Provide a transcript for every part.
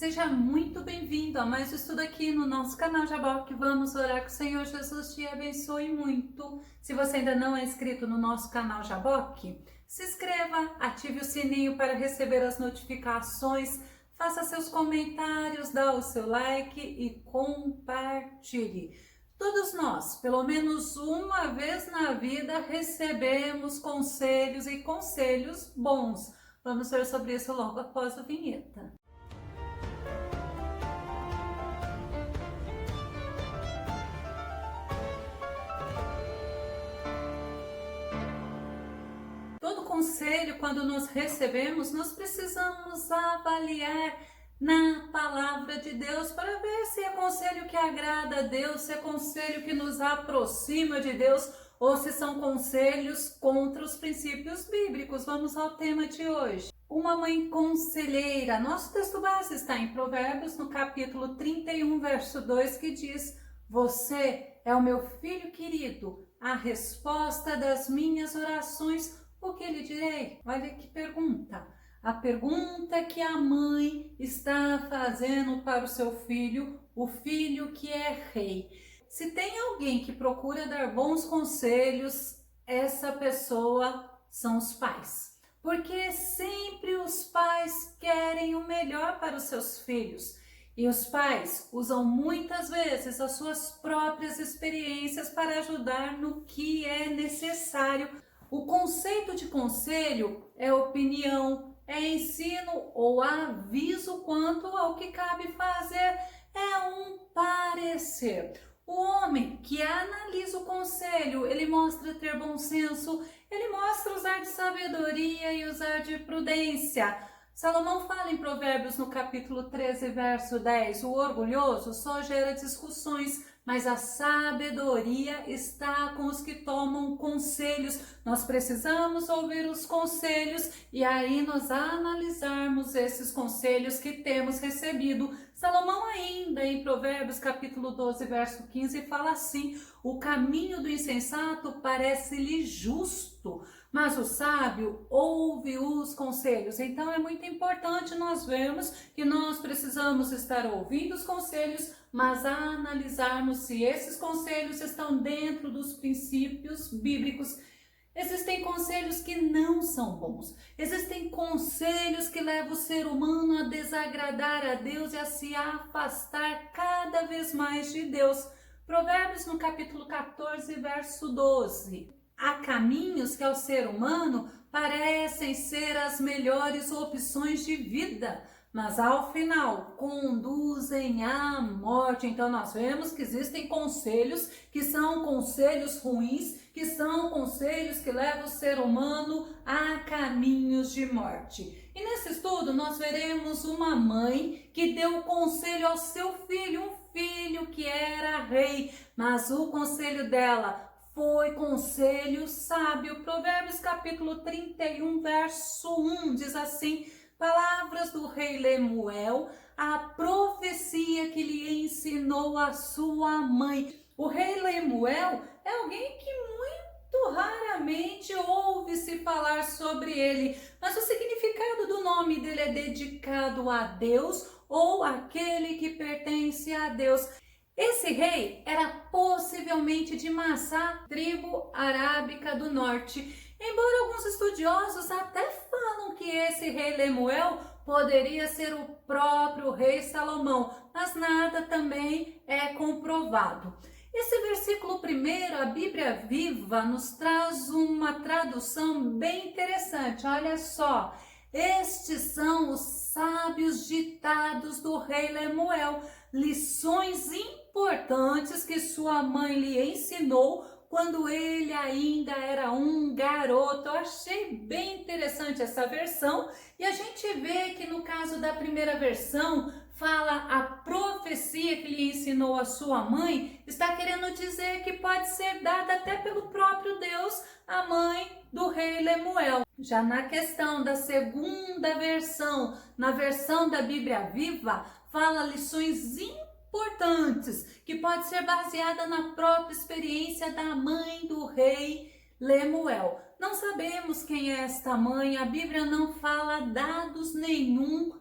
Seja muito bem-vindo a mais um estudo aqui no nosso canal Jaboque. Vamos orar que o Senhor Jesus te abençoe muito. Se você ainda não é inscrito no nosso canal Jaboque, se inscreva, ative o sininho para receber as notificações, faça seus comentários, dá o seu like e compartilhe. Todos nós, pelo menos uma vez na vida, recebemos conselhos e conselhos bons. Vamos ver sobre isso logo após a vinheta. Todo conselho, quando nós recebemos, nós precisamos avaliar na palavra de Deus para ver se é conselho que agrada a Deus, se é conselho que nos aproxima de Deus ou se são conselhos contra os princípios bíblicos. Vamos ao tema de hoje. Uma mãe conselheira. Nosso texto base está em Provérbios, no capítulo 31, verso 2, que diz: "Você é o meu filho querido, a resposta das minhas orações. O que lhe direi?" Olha que pergunta. A pergunta que a mãe está fazendo para o seu filho, o filho que é rei. Se tem alguém que procura dar bons conselhos, essa pessoa são os pais. Porque sempre os pais querem o melhor para os seus filhos. E os pais usam muitas vezes as suas próprias experiências para ajudar no que é necessário. O conceito de conselho é opinião, é ensino ou aviso quanto ao que cabe fazer, é um parecer. O homem que analisa o conselho, ele mostra ter bom senso, ele mostra usar de sabedoria e usar de prudência. Salomão fala em Provérbios no capítulo 13, verso 10, o orgulhoso só gera discussões, mas a sabedoria está com os que tomam conselhos. Nós precisamos ouvir os conselhos e aí nós analisarmos esses conselhos que temos recebido. Salomão ainda em Provérbios capítulo 12, verso 15 fala assim: "O caminho do insensato parece-lhe justo, mas o sábio ouve os conselhos." Então é muito importante nós vermos que nós precisamos estar ouvindo os conselhos, mas analisarmos se esses conselhos estão dentro dos princípios bíblicos. Existem conselhos que não são bons. Existem conselhos que levam o ser humano a desagradar a Deus e a se afastar cada vez mais de Deus. Provérbios no capítulo 14, verso 12. Há caminhos que ao ser humano parecem ser as melhores opções de vida, mas ao final conduzem à morte. Então nós vemos que existem conselhos que são conselhos ruins, que são conselhos que levam o ser humano a caminhos de morte. E nesse estudo nós veremos uma mãe que deu conselho ao seu filho, um filho que era rei, mas o conselho dela foi conselho sábio. Provérbios capítulo 31, verso 1 diz assim: "Palavras do rei Lemuel, a profecia que lhe ensinou a sua mãe." O rei Lemuel é alguém que muito raramente ouve-se falar sobre ele, mas o significado do nome dele é dedicado a Deus ou aquele que pertence a Deus. Esse rei era possivelmente de Massá, tribo arábica do norte. Embora alguns estudiosos até falam que esse rei Lemuel poderia ser o próprio rei Salomão, mas nada também é comprovado. Esse versículo primeiro, a Bíblia Viva, nos traz uma tradução bem interessante. Olha só: "Estes são os sábios ditados do rei Lemuel, lições importantes que sua mãe lhe ensinou quando ele ainda era um garoto." Eu achei bem interessante essa versão e a gente vê que no caso da primeira versão fala a profecia que lhe ensinou a sua mãe, está querendo dizer que pode ser dada até pelo próprio Deus, a mãe do rei Lemuel. Já na questão da segunda versão, na versão da Bíblia Viva, fala lições importantes, que pode ser baseada na própria experiência da mãe do rei Lemuel. Não sabemos quem é esta mãe, a Bíblia não fala dados nenhum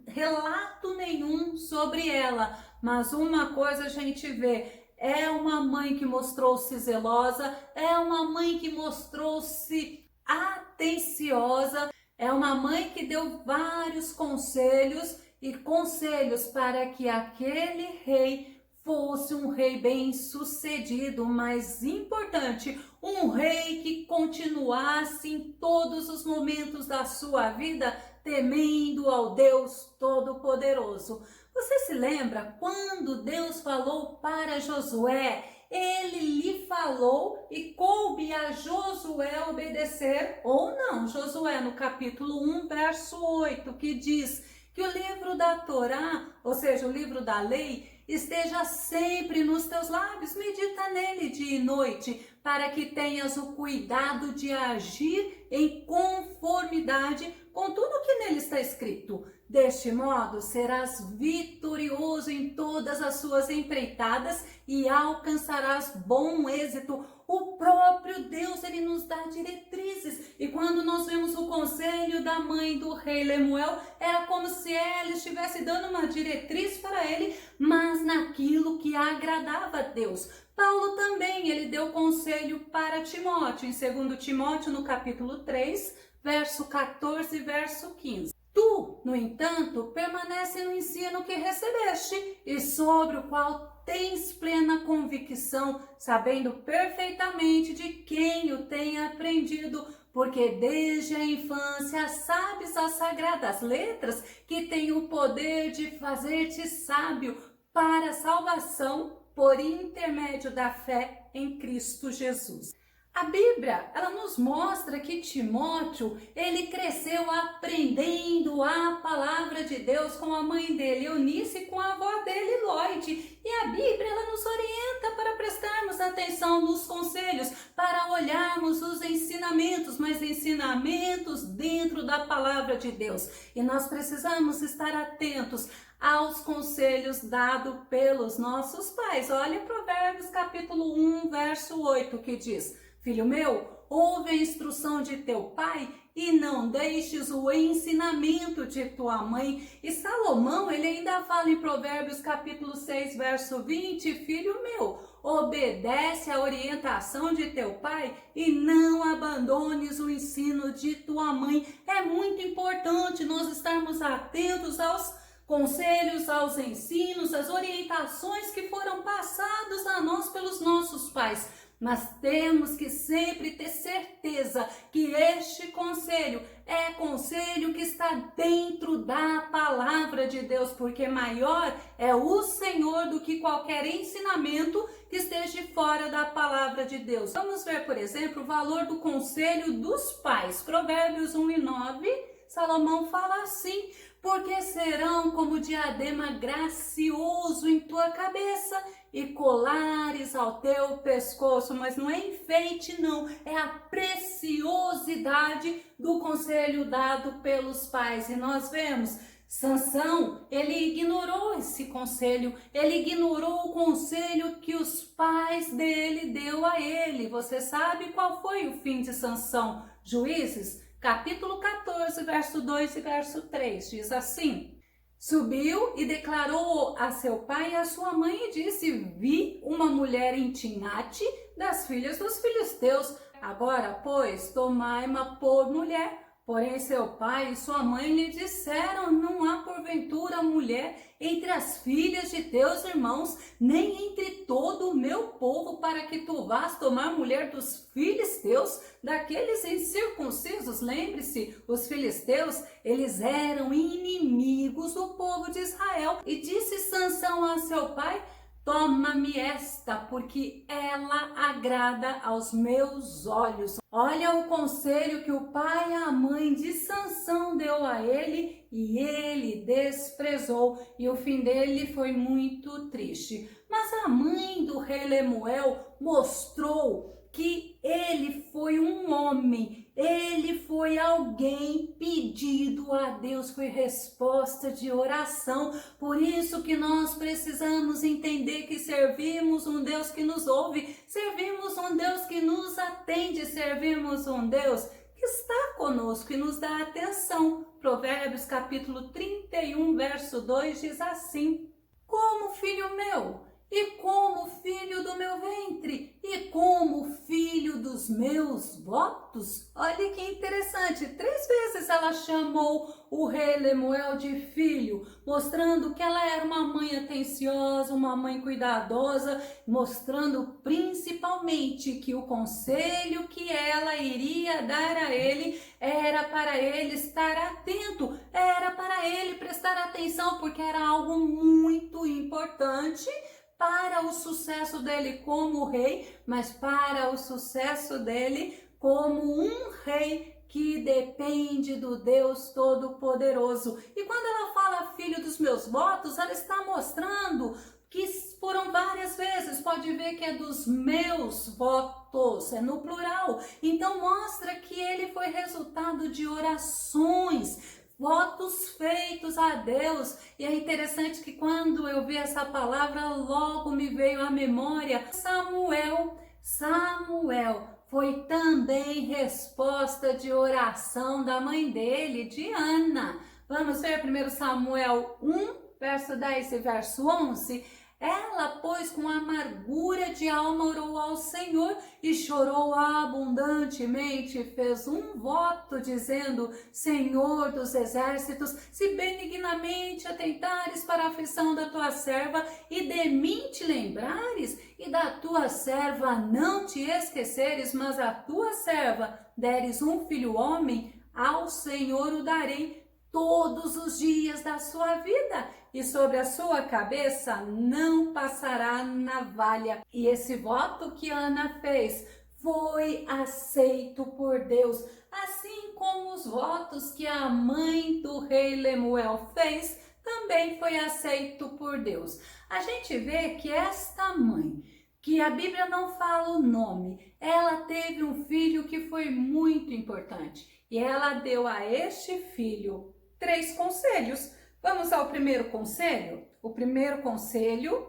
relato nenhum sobre ela, mas uma coisa a gente vê, é uma mãe que mostrou-se zelosa, é uma mãe que mostrou-se atenciosa, é uma mãe que deu vários conselhos e conselhos para que aquele rei fosse um rei bem-sucedido, mas importante, um rei que continuasse em todos os momentos da sua vida temendo ao Deus Todo-Poderoso. Você se lembra quando Deus falou para Josué? Ele lhe falou e coube a Josué obedecer ou não. Josué no capítulo 1, verso 8, que diz que o livro da Torá, ou seja, o livro da lei, esteja sempre nos teus lábios, medita nele dia e noite, para que tenhas o cuidado de agir em conformidade com tudo que nele está escrito. Deste modo, serás vitorioso em todas as suas empreitadas e alcançarás bom êxito. O próprio Deus, ele nos dá diretrizes. E quando nós vemos o conselho da mãe do rei Lemuel, era como se ela estivesse dando uma diretriz para ele, mas naquilo que agradava a Deus. Paulo também, ele deu conselho para Timóteo, em 2 Timóteo, no capítulo 3, verso 14 e verso 15. Tu, no entanto, permanece no ensino que recebeste e sobre o qual tens plena convicção, sabendo perfeitamente de quem o tem aprendido, porque desde a infância sabes as sagradas letras que têm o poder de fazer-te sábio para a salvação por intermédio da fé em Cristo Jesus. A Bíblia, ela nos mostra que Timóteo, ele cresceu aprendendo a palavra de Deus com a mãe dele, Eunice, e com a avó dele, Lloyd. E a Bíblia, ela nos orienta para prestarmos atenção nos conselhos, para olharmos os ensinamentos, mas ensinamentos dentro da palavra de Deus. E nós precisamos estar atentos aos conselhos dados pelos nossos pais. Olha Provérbios capítulo 1, verso 8, que diz: Filho meu, ouve a instrução de teu pai e não deixes o ensinamento de tua mãe. E Salomão, ele ainda fala em Provérbios capítulo 6, verso 20, filho meu, obedece à orientação de teu pai e não abandones o ensino de tua mãe. É muito importante nós estarmos atentos aos conselhos, aos ensinos, às orientações que foram passados a nós pelos nossos pais. Mas temos que sempre ter certeza que este conselho é conselho que está dentro da palavra de Deus, porque maior é o Senhor do que qualquer ensinamento que esteja fora da palavra de Deus. Vamos ver, por exemplo, o valor do conselho dos pais. Provérbios 1 e 9, Salomão fala assim: porque serão como diadema gracioso em tua cabeça e colares ao teu pescoço. Mas não é enfeite, não, é a preciosidade do conselho dado pelos pais. E nós vemos Sansão, ele ignorou esse conselho, ele ignorou o conselho que os pais dele deu a ele. Você sabe qual foi o fim de Sansão? Juízes capítulo 14, verso 2 e verso 3, diz assim: subiu e declarou a seu pai e a sua mãe e disse: vi uma mulher em Timnate das filhas dos filisteus. Agora, pois, tomai-ma por mulher. Porém, seu pai e sua mãe lhe disseram: não há porventura mulher entre as filhas de teus irmãos, nem entre todo o meu povo, para que tu vás tomar mulher dos filisteus, daqueles incircuncisos. Lembre-se, os filisteus, eles eram inimigos do povo de Israel. E disse Sansão a seu pai: toma-me esta, porque ela agrada aos meus olhos. Olha o conselho que o pai e a mãe de Sansão deu a ele e ele desprezou, e o fim dele foi muito triste. Mas a mãe do rei Lemuel mostrou que ele foi um homem, ele foi alguém pedido a Deus, foi resposta de oração. Por isso que nós precisamos entender que servimos um Deus que nos ouve, servimos um Deus que nos atende, servimos um Deus que está conosco e nos dá atenção. Provérbios capítulo 31, verso 2 diz assim: como filho meu, e como filho do meu ventre, e como filho dos meus votos. Olha que interessante, 3 vezes ela chamou o rei Lemuel de filho, mostrando que ela era uma mãe atenciosa, uma mãe cuidadosa, mostrando principalmente que o conselho que ela iria dar a ele era para ele estar atento, era para ele prestar atenção, porque era algo muito importante para o sucesso dele como rei, mas para o sucesso dele como um rei que depende do Deus Todo-Poderoso. E quando ela fala filho dos meus votos, ela está mostrando que foram várias vezes, pode ver que é dos meus votos, é no plural. Então mostra que ele foi resultado de orações, votos feitos a Deus. E é interessante que quando eu vi essa palavra, logo me veio à memória Samuel. Samuel foi também resposta de oração da mãe dele, de Ana. Vamos ver 1 Samuel 1, verso 10 e verso 11. Ela, pois, com amargura de alma orou ao Senhor e chorou abundantemente, fez um voto dizendo: Senhor dos exércitos, se benignamente atentares para a aflição da tua serva e de mim te lembrares e da tua serva não te esqueceres, mas a tua serva deres um filho homem, ao Senhor o darei todos os dias da sua vida, e sobre a sua cabeça não passará navalha. E esse voto que Ana fez foi aceito por Deus, assim como os votos que a mãe do rei Lemuel fez também foi aceito por Deus. A gente vê que esta mãe, que a Bíblia não fala o nome, ela teve um filho que foi muito importante, e ela deu a este filho 3 conselhos. Vamos ao primeiro conselho? O primeiro conselho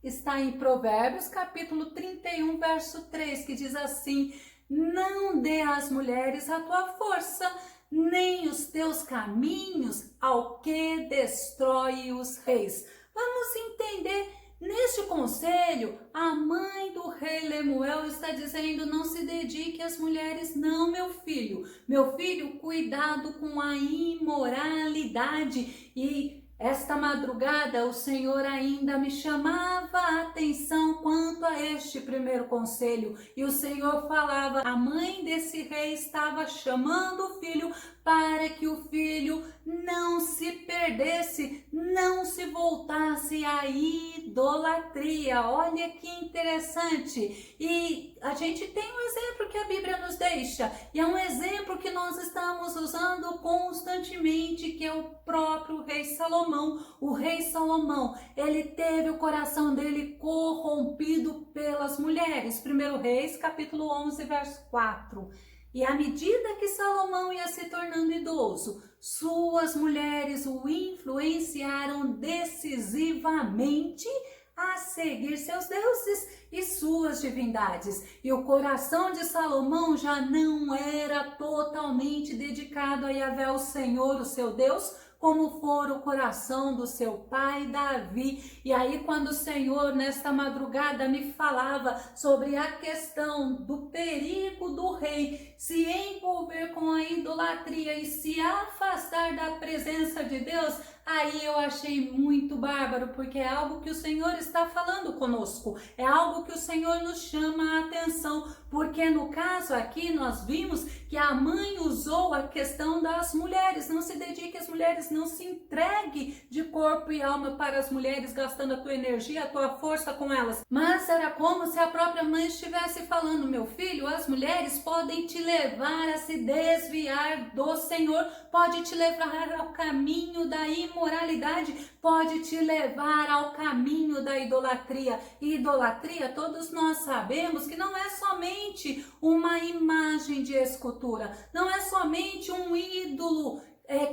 está em Provérbios, capítulo 31, verso 3, que diz assim: não dê às mulheres a tua força, nem os teus caminhos ao que destrói os reis. Vamos entender. Neste conselho, a mãe do rei Lemuel está dizendo: não se dedique às mulheres, não, meu filho. Meu filho, cuidado com a imoralidade. E esta madrugada o Senhor ainda me chamava a atenção quanto a este primeiro conselho. E o Senhor falava, a mãe desse rei estava chamando o filho para que o filho não se perdesse, não se voltasse à idolatria. Olha que interessante. E a gente tem um exemplo que a Bíblia nos deixa, e é um exemplo que nós estamos usando constantemente, que é o próprio rei Salomão. O rei Salomão, ele teve o coração dele corrompido pelas mulheres. 1 Reis, capítulo 11, verso 4. E à medida que Salomão ia se tornando idoso, suas mulheres o influenciaram decisivamente a seguir seus deuses e suas divindades. E o coração de Salomão já não era totalmente dedicado a Yahvé, o Senhor, o seu Deus, como for o coração do seu pai Davi. E aí, quando o Senhor nesta madrugada me falava sobre a questão do perigo do rei se envolver com a idolatria e se afastar da presença de Deus, aí eu achei muito bárbaro, porque é algo que o Senhor está falando conosco, é algo que o Senhor nos chama a atenção, porque no caso aqui nós vimos que a mãe usou a questão das mulheres. Não se dedique às mulheres, não se entregue de corpo e alma para as mulheres, gastando a tua energia, a tua força com elas. Mas era como se a própria mãe estivesse falando: meu filho, as mulheres podem te levar a se desviar do Senhor, pode te levar ao caminho da imoralidade, pode te levar ao caminho da idolatria. E idolatria, todos nós sabemos que não é somente uma imagem de escultura, não é somente um ídolo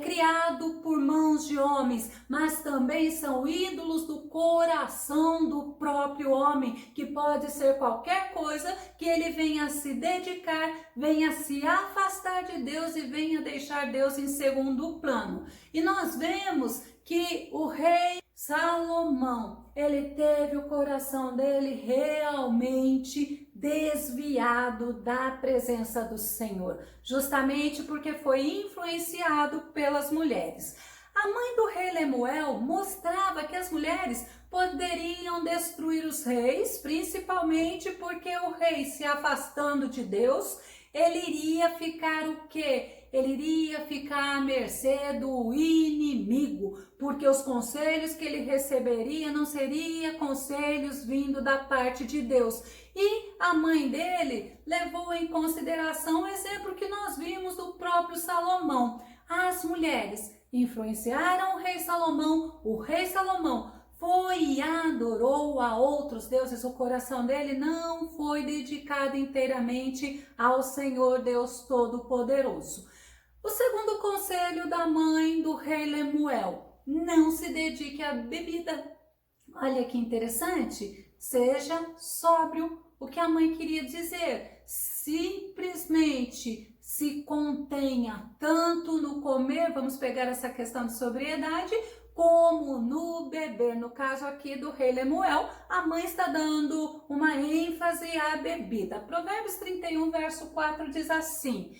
criado por mãos de homens, mas também são ídolos do coração do próprio homem, que pode ser qualquer coisa que ele venha se dedicar, venha se afastar de Deus e venha deixar Deus em segundo plano. E nós vemos que o rei Salomão, ele teve o coração dele realmente desviado da presença do Senhor, justamente porque foi influenciado pelas mulheres. A mãe do rei Lemuel mostrava que as mulheres poderiam destruir os reis, principalmente porque o rei, se afastando de Deus, ele iria ficar o quê? Ele iria ficar à mercê do inimigo, porque os conselhos que ele receberia não seriam conselhos vindo da parte de Deus. E a mãe dele levou em consideração o exemplo que nós vimos do próprio Salomão. As mulheres influenciaram o rei Salomão foi e adorou a outros deuses, o coração dele não foi dedicado inteiramente ao Senhor Deus Todo-Poderoso. O segundo conselho da mãe do rei Lemuel: não se dedique à bebida. Olha que interessante, seja sóbrio. O que a mãe queria dizer? Simplesmente se contenha tanto no comer, vamos pegar essa questão de sobriedade, como no beber. No caso aqui do rei Lemuel, a mãe está dando uma ênfase à bebida. Provérbios 31, verso 4 diz assim: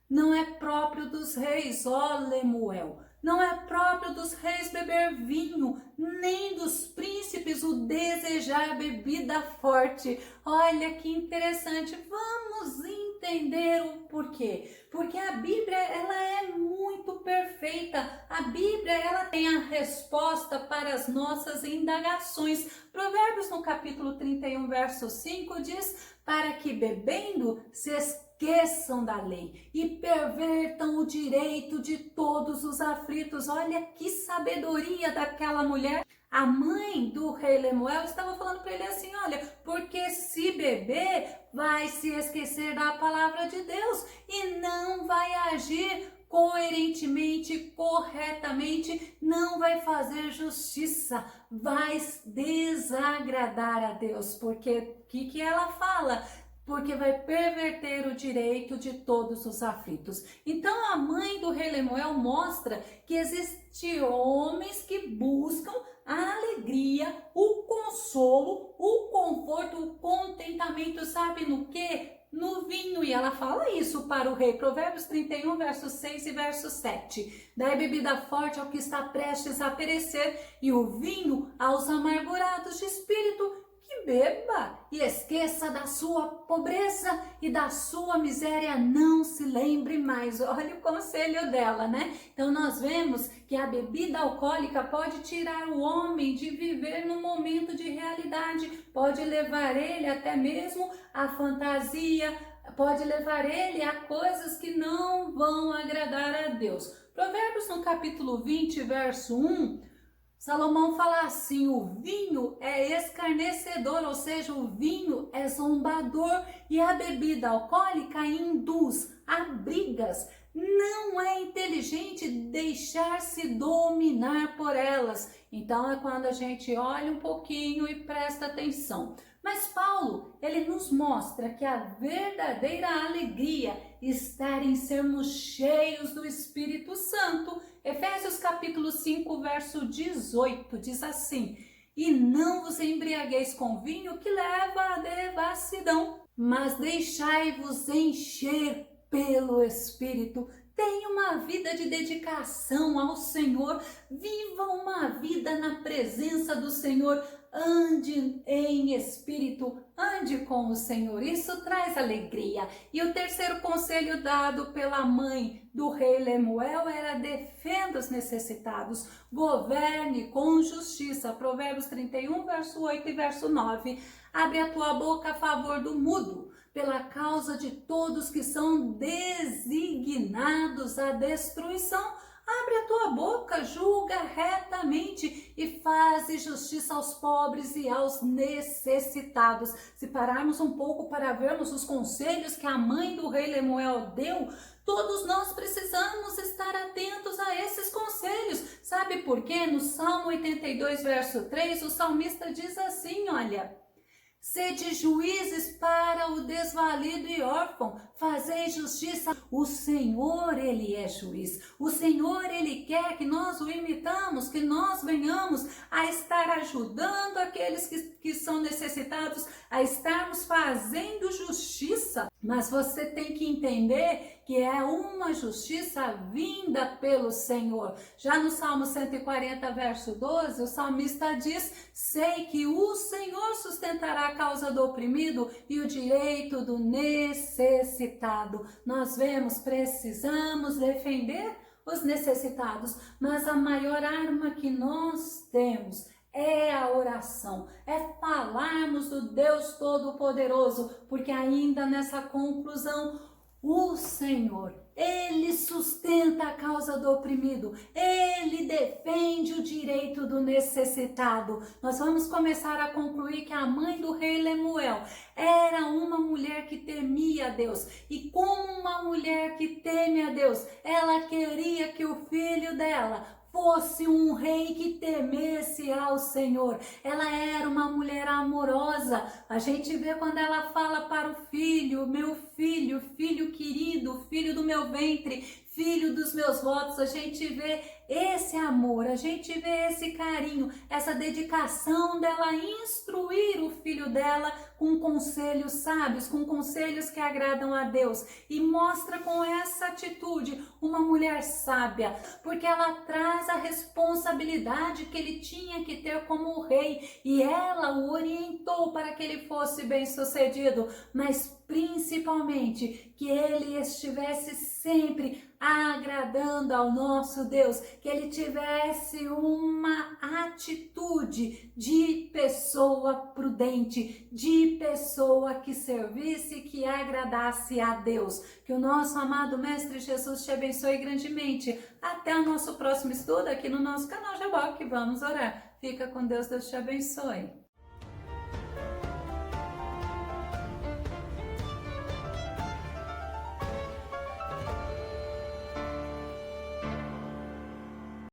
não é próprio dos reis, ó Lemuel, não é próprio dos reis beber vinho, nem dos príncipes o desejar bebida forte. Olha que interessante, vamos entender o porquê. Porque a Bíblia, ela é muito perfeita. A Bíblia, ela tem a resposta para as nossas indagações. Provérbios no capítulo 31, verso 5 diz: para que bebendo se esqueçam da lei e pervertam o direito de todos os aflitos. Olha que sabedoria daquela mulher. A mãe do rei Lemuel estava falando para ele assim: olha, porque se beber, vai se esquecer da palavra de Deus e não vai agir coerentemente, corretamente, não vai fazer justiça, vai desagradar a Deus. Porque o que ela fala? Porque vai perverter o direito de todos os aflitos. Então a mãe do rei Lemuel mostra que existem homens que buscam a alegria, o consolo, o conforto, o contentamento, sabe no quê? No vinho. E ela fala isso para o rei. Provérbios 31, verso 6 e verso 7. Dai bebida forte ao que está prestes a perecer, e o vinho aos amargurados de espírito. Que beba e esqueça da sua pobreza e da sua miséria, não se lembre mais. Olha o conselho dela, né? Então nós vemos que a bebida alcoólica pode tirar o homem de viver num momento de realidade, pode levar ele até mesmo à fantasia, pode levar ele a coisas que não vão agradar a Deus. Provérbios no capítulo 20, verso 1, Salomão fala assim: o vinho é escarnecedor, ou seja, o vinho é zombador, e a bebida alcoólica induz a brigas. Não é inteligente deixar-se dominar por elas. Então é quando a gente olha um pouquinho e presta atenção. Mas Paulo, ele nos mostra que a verdadeira alegria está em sermos cheios do Espírito Santo. Efésios capítulo 5, verso 18, diz assim: e não vos embriagueis com vinho que leva à devassidão, mas deixai-vos encher pelo Espírito. Tenha uma vida de dedicação ao Senhor, viva uma vida na presença do Senhor, ande em espírito, ande com o Senhor, isso traz alegria. E o terceiro conselho dado pela mãe do rei Lemuel era: defenda os necessitados, governe com justiça. Provérbios 31, verso 8 e verso 9. Abre a tua boca a favor do mudo, pela causa de todos que são designados à destruição. Abre a tua boca, julga retamente e faze justiça aos pobres e aos necessitados. Se pararmos um pouco para vermos os conselhos que a mãe do rei Lemuel deu, Todos nós precisamos estar atentos a esses conselhos. Sabe por quê? No Salmo 82, verso 3, o salmista diz assim, olha: sede juízes para o desvalido e órfão, fazei justiça. O Senhor, Ele é juiz. O Senhor, Ele quer que nós o imitamos, que nós venhamos a estar ajudando aqueles que são necessitados, a estarmos fazendo justiça. Mas você tem que entender que é uma justiça vinda pelo Senhor. Já no Salmo 140, verso 12, o salmista diz: sei que o Senhor sustentará a causa do oprimido e o direito do necessitado. Nós vemos, precisamos defender os necessitados, mas a maior arma que nós temos é a oração, é falarmos do Deus Todo-Poderoso, porque ainda nessa conclusão, o Senhor, Ele sustenta a causa do oprimido, Ele defende o direito do necessitado. Nós vamos começar a concluir que a mãe do rei Lemuel era uma mulher que temia a Deus, e como uma mulher que teme a Deus, ela queria que o filho dela fosse um rei que temesse ao Senhor. Ela era uma mulher amorosa. A gente vê quando ela fala para o filho: meu filho, filho querido, filho do meu ventre, filho dos meus votos. A gente vê esse amor, a gente vê esse carinho, essa dedicação dela instruir o filho dela com conselhos sábios, com conselhos que agradam a Deus, e mostra com essa atitude uma mulher sábia, porque ela traz a responsabilidade que ele tinha que ter como rei, e ela o orientou para que ele fosse bem-sucedido, mas principalmente que ele estivesse sempre agradando ao nosso Deus, que ele tivesse uma atitude de pessoa prudente, de pessoa que servisse, que agradasse a Deus. Que o nosso amado Mestre Jesus te abençoe grandemente. Até o nosso próximo estudo aqui no nosso canal Jaboque. Vamos orar. Fica com Deus, Deus te abençoe.